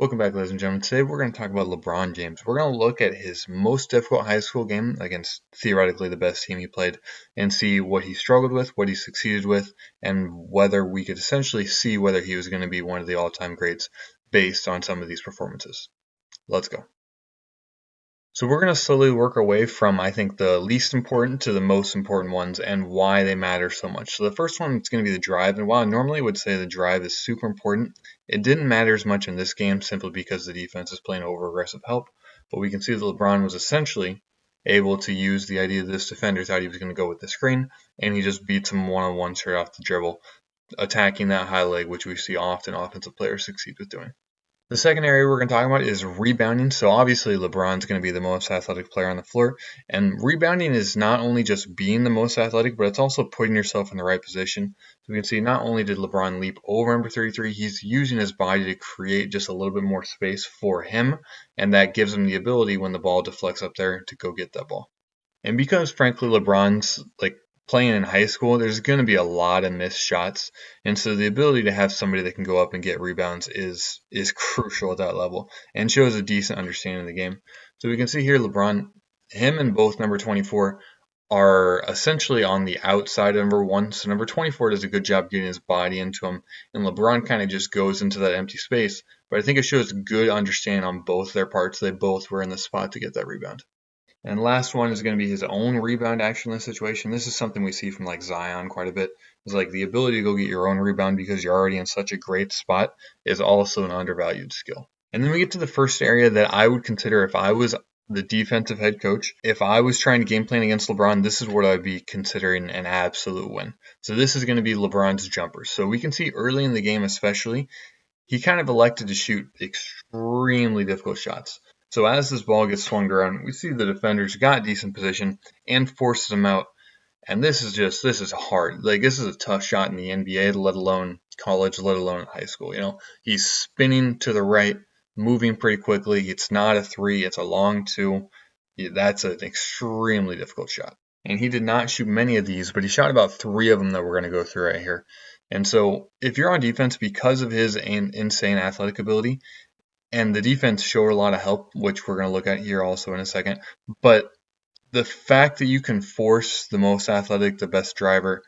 Welcome back, ladies and gentlemen. Today we're going to talk about LeBron James. We're going to look at his most difficult high school game against theoretically the best team he played and see what he struggled with, what he succeeded with, and whether we could essentially see whether he was going to be one of the all-time greats based on some of these performances. Let's go. So we're going to slowly work our way from, I think, the least important to the most important ones and why they matter so much. So the first one is going to be the drive. And while I normally would say the drive is super important, it didn't matter as much in this game simply because the defense is playing over-aggressive help. But we can see that LeBron was essentially able to use the idea that this defender thought he was going to go with the screen, and he just beats him one-on-one straight off the dribble, attacking that high leg, which we see often offensive players succeed with doing. The second area we're going to talk about is rebounding. So obviously LeBron's going to be the most athletic player on the floor. And rebounding is not only just being the most athletic, but it's also putting yourself in the right position. So we can see not only did LeBron leap over number 33, he's using his body to create just a little bit more space for him. And that gives him the ability when the ball deflects up there to go get that ball. And because frankly LeBron's playing in high school, there's going to be a lot of missed shots. And so the ability to have somebody that can go up and get rebounds is crucial at that level and shows a decent understanding of the game. So we can see here LeBron, him and both number 24 are essentially on the outside of number 1. So number 24 does a good job getting his body into him. And LeBron kind of just goes into that empty space. But I think it shows good understanding on both their parts. They both were in the spot to get that rebound. And last one is going to be his own rebound action in this situation. This is something we see from Zion quite a bit. It's the ability to go get your own rebound because you're already in such a great spot is also an undervalued skill. And then we get to the first area that I would consider if I was the defensive head coach. If I was trying to game plan against LeBron, this is what I'd be considering an absolute win. So this is going to be LeBron's jumpers. So we can see early in the game especially, he kind of elected to shoot extremely difficult shots. So as this ball gets swung around, we see the defenders got decent position and forces them out. And this is hard. This is a tough shot in the NBA, let alone college, let alone high school. He's spinning to the right, moving pretty quickly. It's not a 3, it's a long 2. That's an extremely difficult shot. And he did not shoot many of these, but he shot about 3 of them that we're going to go through right here. And so if you're on defense because of his insane athletic ability, and the defense showed a lot of help, which we're going to look at here also in a second. But the fact that you can force the most athletic, the best driver,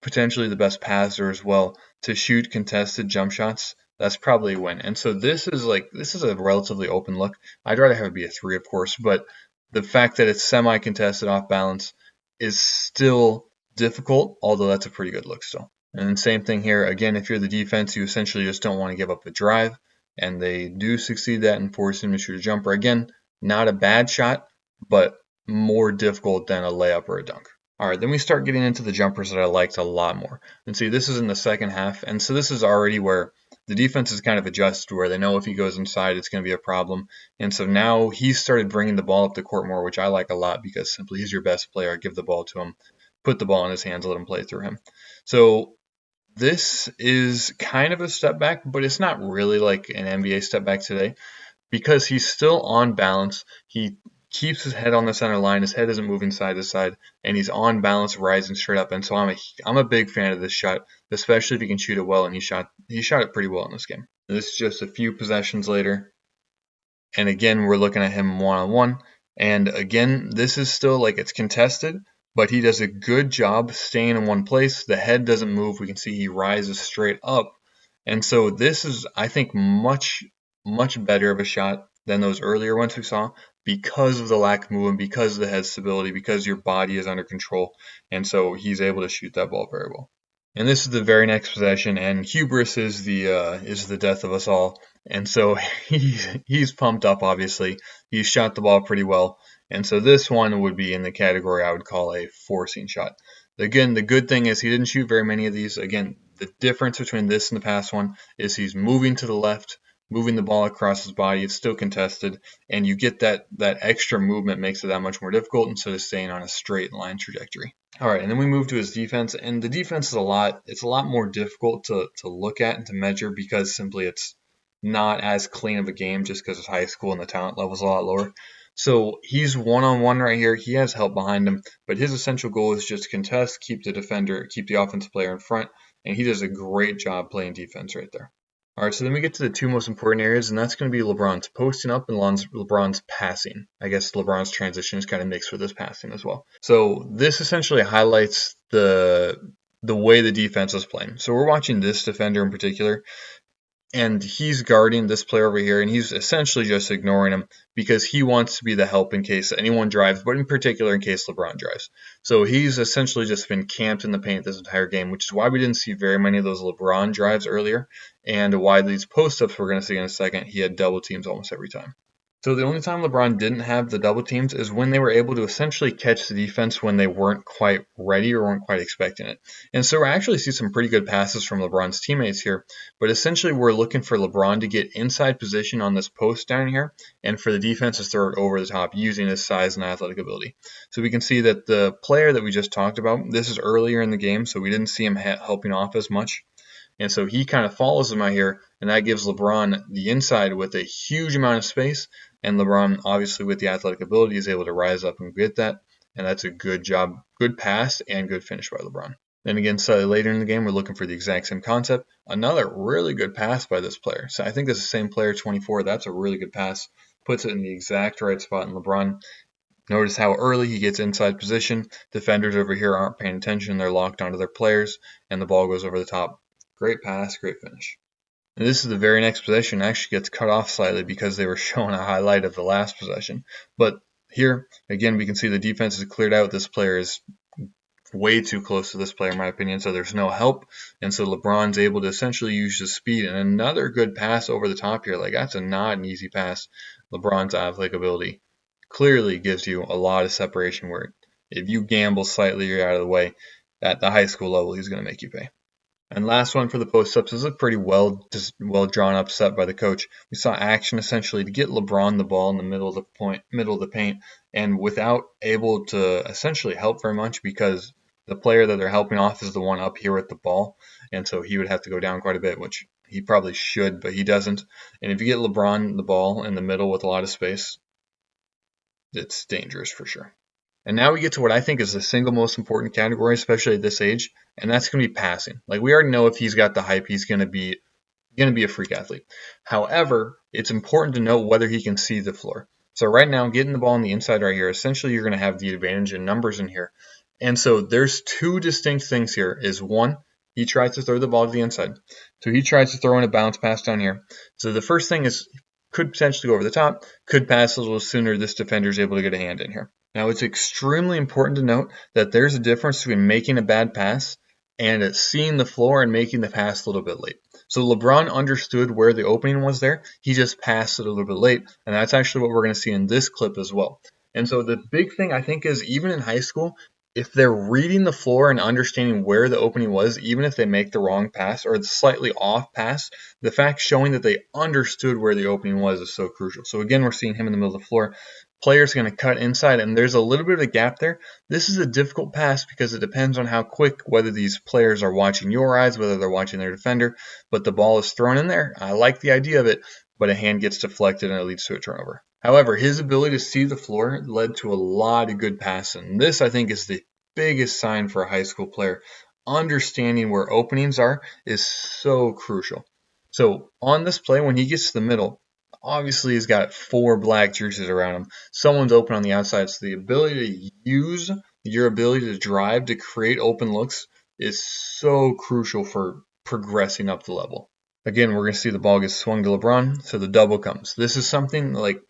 potentially the best passer as well, to shoot contested jump shots, that's probably a win. And so this is a relatively open look. I'd rather have it be a 3, of course, but the fact that it's semi-contested off balance is still difficult, although that's a pretty good look still. And then same thing here. Again, if you're the defense, you essentially just don't want to give up the drive. And they do succeed that and force him to shoot a jumper. Again, not a bad shot, but more difficult than a layup or a dunk. All right, then we start getting into the jumpers that I liked a lot more. And see, this is in the second half. And so this is already where the defense is kind of adjusted where they know if he goes inside, it's going to be a problem. And so now he's started bringing the ball up the court more, which I like a lot because simply he's your best player. Give the ball to him, put the ball in his hands, let him play through him. So this is kind of a step back, but it's not really like an NBA step back today because he's still on balance. He keeps his head on the center line. His head isn't moving side to side, and he's on balance, rising straight up. And so I'm a big fan of this shot, especially if he can shoot it well. And he shot it pretty well in this game. This is just a few possessions later, and again we're looking at him one-on-one. And again, this is still it's contested, but he does a good job staying in one place. The head doesn't move. We can see he rises straight up. And so this is, I think, much better of a shot than those earlier ones we saw because of the lack of movement, because of the head stability, because your body is under control. And so he's able to shoot that ball very well. And this is the very next possession, and hubris is the death of us all. And so he's pumped up, obviously. He shot the ball pretty well. And so this one would be in the category I would call a forcing shot. Again, the good thing is he didn't shoot very many of these. Again, the difference between this and the past one is he's moving to the left, moving the ball across his body. It's still contested, and you get that extra movement makes it that much more difficult instead of staying on a straight line trajectory. All right, and then we move to his defense, and the defense is a lot more difficult to look at and to measure because simply it's not as clean of a game just because it's high school and the talent level is a lot lower. So he's one-on-one right here. He has help behind him, but his essential goal is just contest, keep the offensive player in front, and he does a great job playing defense right there. All right, so then we get to the two most important areas, and that's going to be LeBron's posting up and LeBron's passing. I guess LeBron's transition is kind of mixed with his passing as well. So this essentially highlights the way the defense is playing. So we're watching this defender in particular, and he's guarding this player over here, and he's essentially just ignoring him because he wants to be the help in case anyone drives, but in particular in case LeBron drives. So he's essentially just been camped in the paint this entire game, which is why we didn't see very many of those LeBron drives earlier, and why these post-ups we're going to see in a second, he had double teams almost every time. So the only time LeBron didn't have the double teams is when they were able to essentially catch the defense when they weren't quite ready or weren't quite expecting it. And so we actually see some pretty good passes from LeBron's teammates here, but essentially we're looking for LeBron to get inside position on this post down here and for the defense to throw it over the top using his size and athletic ability. So we can see that the player that we just talked about, this is earlier in the game, so we didn't see him helping off as much. And so he kind of follows him out here, and that gives LeBron the inside with a huge amount of space. And LeBron, obviously, with the athletic ability, is able to rise up and get that. And that's a good job, good pass, and good finish by LeBron. Then again, slightly later in the game, we're looking for the exact same concept. Another really good pass by this player. So I think this is the same player, 24. That's a really good pass. Puts it in the exact right spot. And LeBron, notice how early he gets inside position. Defenders over here aren't paying attention. They're locked onto their players, and the ball goes over the top. Great pass, great finish. And this is the very next possession. Actually gets cut off slightly because they were showing a highlight of the last possession. But here, again, we can see the defense is cleared out. This player is way too close to this player, in my opinion, so there's no help. And so LeBron's able to essentially use his speed. And another good pass over the top here. Like, that's not an easy pass. LeBron's athletic ability clearly gives you a lot of separation where if you gamble slightly, you're out of the way. At the high school level, he's going to make you pay. And last one for the post-ups is a pretty well drawn up set by the coach. We saw action essentially to get LeBron the ball in the middle of the paint, and without able to essentially help very much because the player that they're helping off is the one up here with the ball, and so he would have to go down quite a bit, which he probably should, but he doesn't. And if you get LeBron the ball in the middle with a lot of space, it's dangerous for sure. And now we get to what I think is the single most important category, especially at this age, and that's going to be passing. Like, we already know if he's got the hype, he's going to be a freak athlete. However, it's important to know whether he can see the floor. So right now, getting the ball on the inside right here, essentially you're going to have the advantage in numbers in here. And so there's two distinct things here. Is one, he tries to throw the ball to the inside. So he tries to throw in a bounce pass down here. So the first thing is, could potentially go over the top, could pass a little sooner. This defender is able to get a hand in here. Now, it's extremely important to note that there's a difference between making a bad pass and seeing the floor and making the pass a little bit late. So LeBron understood where the opening was there. He just passed it a little bit late, and that's actually what we're going to see in this clip as well. And so the big thing, I think, is even in high school, if they're reading the floor and understanding where the opening was, even if they make the wrong pass or the slightly off pass, the fact showing that they understood where the opening was is so crucial. So again, we're seeing him in the middle of the floor. Player's going to cut inside, and there's a little bit of a gap there. This is a difficult pass because it depends on how quick, whether these players are watching your eyes, whether they're watching their defender, but the ball is thrown in there. I like the idea of it, but a hand gets deflected and it leads to a turnover. However, his ability to see the floor led to a lot of good passing. This, I think, is the biggest sign for a high school player. Understanding where openings are is so crucial. So on this play, when he gets to the middle, obviously he's got 4 black jerseys around him. Someone's open on the outside, so the ability to use your ability to drive to create open looks is so crucial for progressing up the level. Again, we're going to see the ball get swung to LeBron, so the double comes. This is something like,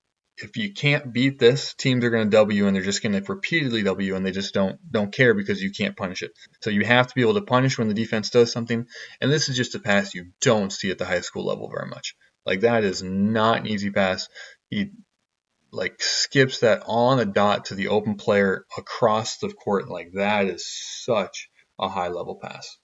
if you can't beat this, teams are going to W, and they're just going to repeatedly W, and they just don't care because you can't punish it. So you have to be able to punish when the defense does something, and this is just a pass you don't see at the high school level very much. Like, that is not an easy pass. He skips that on the dot to the open player across the court. Like, that is such a high level pass.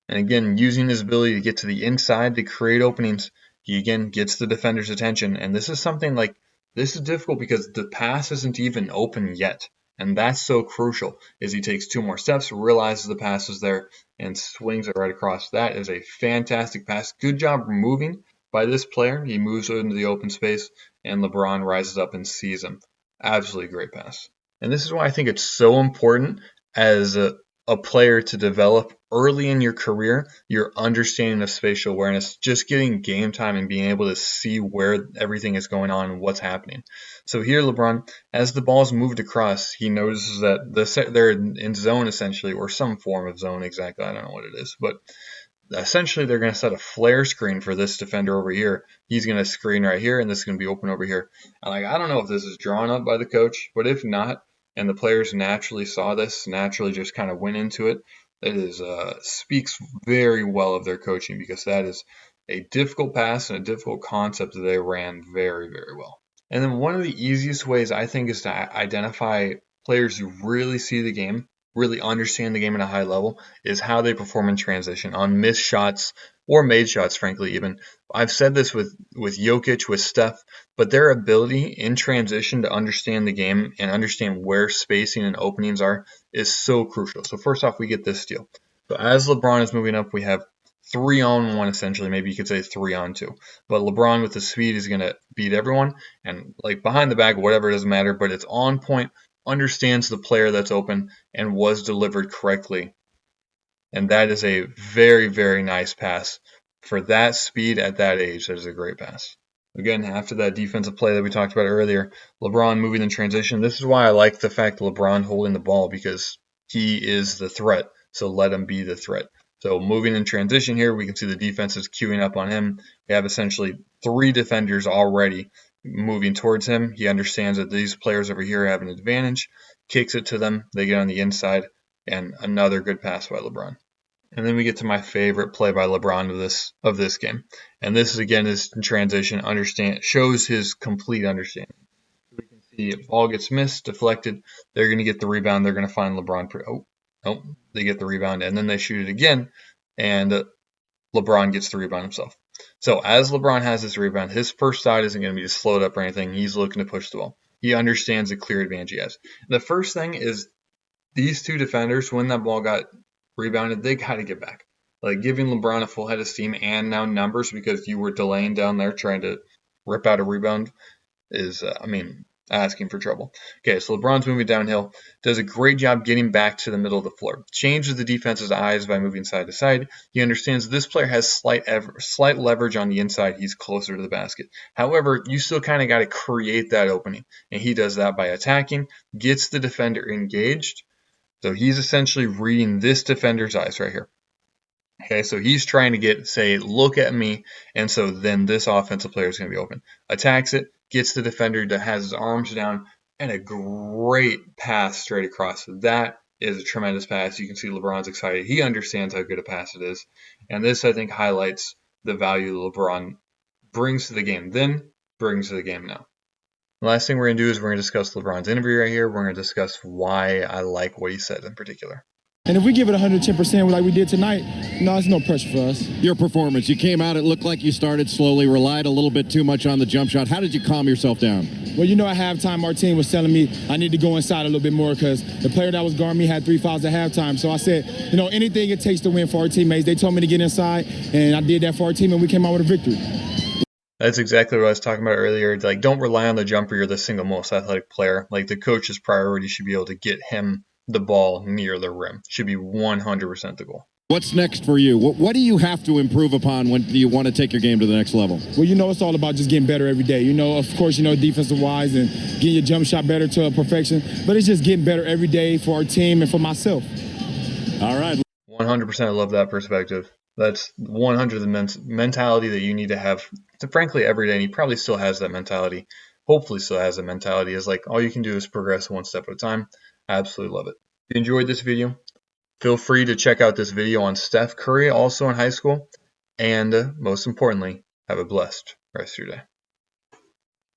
And again, using his ability to get to the inside to create openings, he again gets the defender's attention. And this is something like, this is difficult because the pass isn't even open yet. And that's so crucial, is he takes 2 more steps, realizes the pass is there, and swings it right across. That is a fantastic pass. Good job moving by this player. He moves into the open space, and LeBron rises up and sees him. Absolutely great pass. And this is why I think it's so important as a player to develop early in your career, your understanding of spatial awareness, just getting game time and being able to see where everything is going on and what's happening. So here, LeBron, as the ball's moved across, he notices that they're in zone essentially, or some form of zone exactly. I don't know what it is, but essentially they're going to set a flare screen for this defender over here. He's going to screen right here, and this is going to be open over here. And I don't know if this is drawn up by the coach, but if not, and the players naturally saw this, naturally just kind of went into it, it is speaks very well of their coaching, because that is a difficult pass and a difficult concept that they ran very, very well. And then one of the easiest ways, I think, is to identify players who really see the game, really understand the game at a high level, is how they perform in transition on missed shots or made shots, frankly, even. I've said this with Jokic, with Steph, but their ability in transition to understand the game and understand where spacing and openings are is so crucial. So first off, we get this steal. So as LeBron is moving up, we have 3-on-1 essentially. Maybe you could say 3-on-2. But LeBron with the speed is going to beat everyone. And like behind the back, whatever, doesn't matter. But it's on point, understands the player that's open, and was delivered correctly. And that is a very, very nice pass. For that speed at that age, that is a great pass. Again, after that defensive play that we talked about earlier, LeBron moving in transition. This is why I like the fact that LeBron holding the ball, because he is the threat. So let him be the threat. So moving in transition here, we can see the defense is queuing up on him. We have essentially 3 defenders already moving towards him. He understands that these players over here have an advantage, kicks it to them. They get on the inside, and another good pass by LeBron. And then we get to my favorite play by LeBron of this game. And this again is in transition, shows his complete understanding. We can see ball gets missed, deflected. They're going to get the rebound. They're going to find LeBron. They get the rebound, and then they shoot it again, and LeBron gets the rebound himself. So as LeBron has this rebound, his first thought isn't going to be to slow it up or anything. He's looking to push the ball. He understands the clear advantage he has. The first thing is these 2 defenders, when that ball got rebounded, they got to get back. Like giving LeBron a full head of steam and now numbers because you were delaying down there trying to rip out a rebound is, asking for trouble. Okay, so LeBron's moving downhill, does a great job getting back to the middle of the floor, changes the defense's eyes by moving side to side. He understands this player has slight leverage on the inside. He's closer to the basket. However, you still kind of got to create that opening, and he does that by attacking, gets the defender engaged. So he's essentially reading this defender's eyes right here. Okay, so he's trying to say, look at me, and so then this offensive player is going to be open. Attacks it, gets the defender that has his arms down, and a great pass straight across. That is a tremendous pass. You can see LeBron's excited. He understands how good a pass it is. And this, I think, highlights the value LeBron brings to the game then, brings to the game now. The last thing we're going to do is we're going to discuss LeBron's interview right here. We're going to discuss why I like what he said in particular. And if we give it 110% like we did tonight, no, it's no pressure for us. Your performance, you came out, it looked like you started slowly, relied a little bit too much on the jump shot. How did you calm yourself down? Well, at halftime, our team was telling me I need to go inside a little bit more because the player that was guarding me had 3 fouls at halftime. So I said, anything it takes to win for our teammates. They told me to get inside, and I did that for our team, and we came out with a victory. That's exactly what I was talking about earlier. Like, don't rely on the jumper. You're the single most athletic player. Like, the coach's priority should be able to get him the ball near the rim. Should be 100% the goal. What's next for you? What do you have to improve upon when you want to take your game to the next level? Well, it's all about just getting better every day. Of course, defensive-wise and getting your jump shot better to perfection. But it's just getting better every day for our team and for myself. All right. 100% I love that perspective. That's 100 the mentality that you need to have, frankly, every day. And he probably still has that mentality. Hopefully still has that mentality. Is like all you can do is progress one step at a time. I absolutely love it. If you enjoyed this video, feel free to check out this video on Steph Curry, also in high school. And most importantly, have a blessed rest of your day.